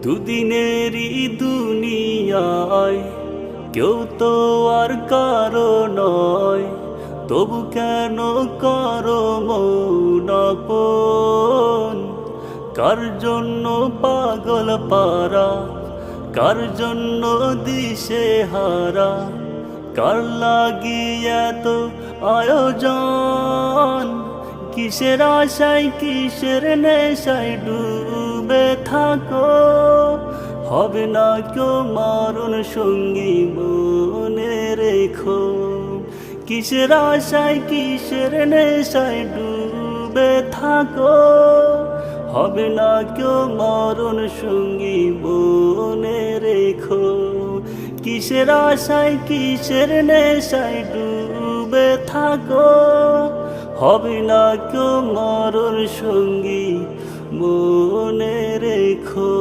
দুদিনেরই দুনিয়ায় কেউ তো আর কারো নয়, তবু কেন করো মৌনাপন? কার জন্য পাগল পারা, কার জন্য দিশে হারা, কার লাগিয়ে তো আয়োজন? কিসের আশায় কিসের নেশায় ডুবে থাকো? হবে না কেউ মারণ সঙ্গী মনে রেখো। কিসের আশায় কিসের নেশায় ডুবে থাকো? হবে না কেউ মরণ সঙ্গী মনে রেখো। কিসের আশায় কিসের নেশায় ডুবে থাকো? হবে না কেউ মরণ সঙ্গী মনে রেখো।